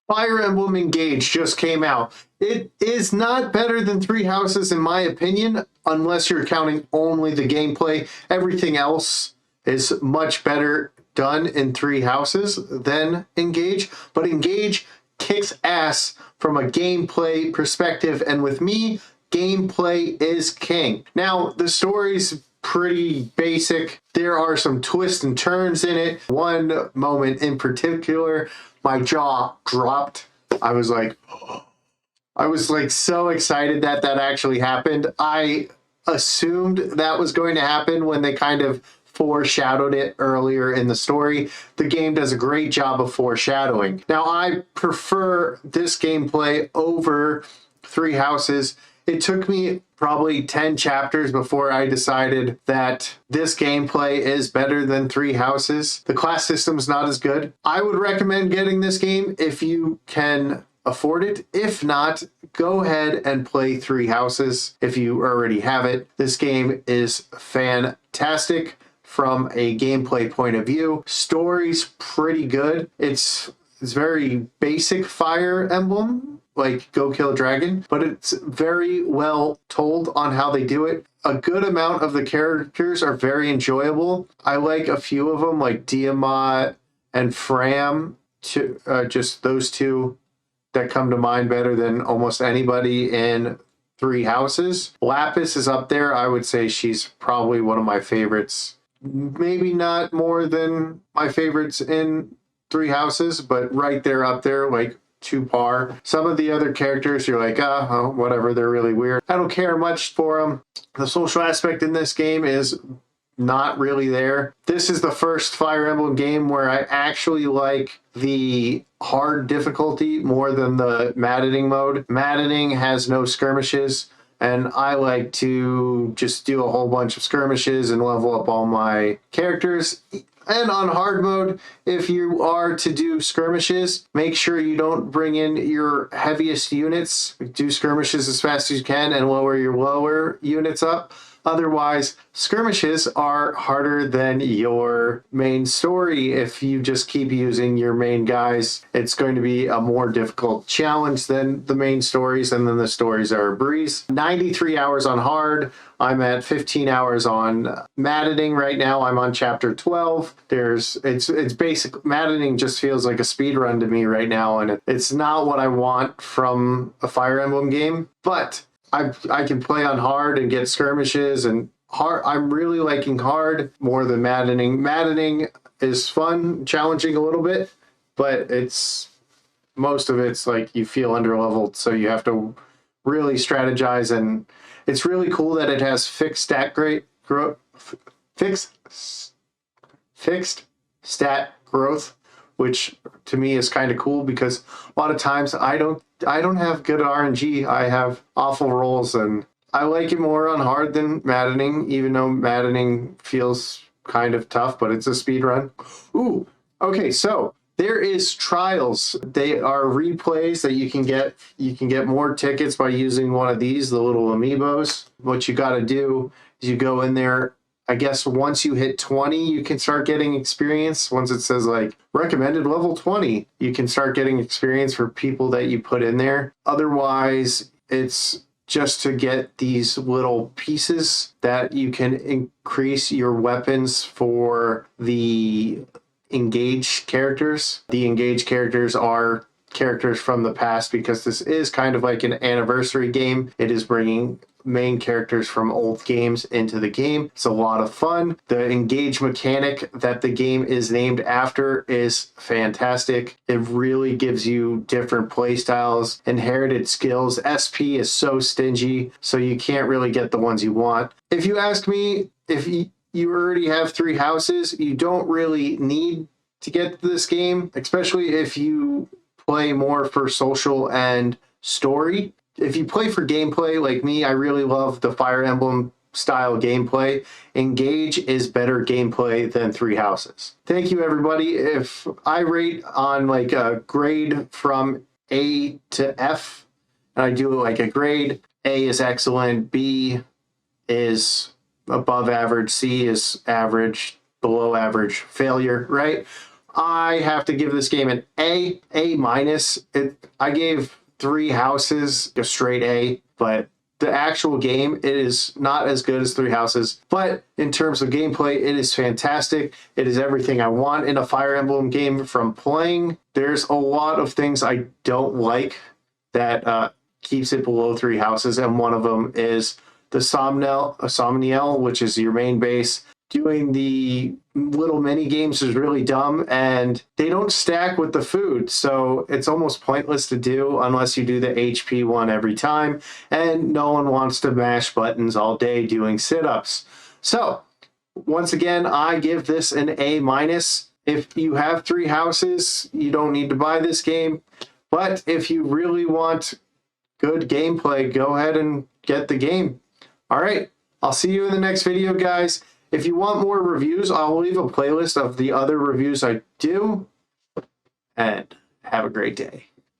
Fire Emblem Engage just came out. It is not better than Three Houses in my opinion, unless you're counting only the gameplay. Everything else is much better done in Three Houses than Engage, but Engage kicks ass from a gameplay perspective, and with me, gameplay is king. Now, the story's pretty basic. There are some twists and turns in it. One moment in particular, my jaw dropped. I was like so excited that that actually happened. I assumed that was going to happen when they kind of foreshadowed it earlier in the story. The game does a great job of foreshadowing. Now, I prefer this gameplay over Three Houses. It took me probably 10 chapters before I decided that this gameplay is better than Three Houses. The class system's not as good. I would recommend getting this game if you can afford it. If not, go ahead and play Three Houses if you already have it. This game is fantastic from a gameplay point of view. Story's pretty good. It's very basic Fire Emblem, like Go Kill a Dragon, but it's very well told on how they do it. A good amount of the characters are very enjoyable. I like a few of them, like Tiamat and Fram, just those two that come to mind better than almost anybody in Three Houses. Lapis is up there. I would say she's probably one of my favorites. Maybe not more than my favorites in Three Houses, but right there up there, like to par. Some of the other characters, you're like, oh, whatever, they're really weird. I don't care much for them. The social aspect in this game is not really there. This is the first Fire Emblem game where I actually like the hard difficulty more than the maddening mode. Maddening has no skirmishes, and I like to just do a whole bunch of skirmishes and level up all my characters. And on hard mode, if you are to do skirmishes, make sure you don't bring in your heaviest units. Do skirmishes as fast as you can and lower your lower units up. Otherwise, skirmishes are harder than your main story. If you just keep using your main guys, it's going to be a more difficult challenge than the main stories, and then the stories are a breeze. 93 hours on hard. I'm at 15 hours on maddening right now. I'm on chapter 12. It's basic. Maddening just feels like a speed run to me right now, and it's not what I want from a Fire Emblem game, but I can play on hard and get skirmishes, and hard. I'm really liking hard more than maddening. Maddening is fun, challenging a little bit, but most of it's like you feel underleveled, so you have to really strategize, and it's really cool that it has fixed stat growth, which to me is kind of cool because a lot of times I don't have good RNG. I have awful rolls, and I like it more on hard than maddening, even though maddening feels kind of tough, but it's a speed run. Ooh, okay, so there is trials. They are replays that you can get. You can get more tickets by using one of these, the little amiibos. What you got to do is you go in there. I guess once you hit 20, you can start getting experience. Once it says like recommended level 20, you can start getting experience for people that you put in there. Otherwise, it's just to get these little pieces that you can increase your weapons for the engaged characters. The engaged characters are characters from the past because this is kind of like an anniversary game. It is bringing main characters from old games into the game. It's a lot of fun. The engage mechanic that the game is named after is fantastic. It really gives you different play styles, inherited skills. SP is so stingy, so you can't really get the ones you want. If you ask me, if you already have Three Houses, you don't really need to get this game, especially if you play more for social and story. If you play for gameplay like me, I really love the Fire Emblem style gameplay. Engage is better gameplay than Three Houses. Thank you, everybody. If I rate on like a grade from A to F, and I do like a grade, A is excellent, B is above average, C is average, below average, failure, right? I have to give this game an A minus. I gave 3 Houses a straight A, but the actual game, it is not as good as 3 Houses. But in terms of gameplay, it is fantastic. It is everything I want in a Fire Emblem game from playing. There's a lot of things I don't like that keeps it below 3 Houses, and one of them is the Somniel, which is your main base. Doing the little mini games is really dumb, and they don't stack with the food, so it's almost pointless to do unless you do the HP one every time, and no one wants to mash buttons all day doing sit-ups. So once again, I give this an A minus. If you have 3 Houses, you don't need to buy this game, but if you really want good gameplay, go ahead and get the game. All right, I'll see you in the next video, guys. If you want more reviews, I'll leave a playlist of the other reviews I do. And have a great day.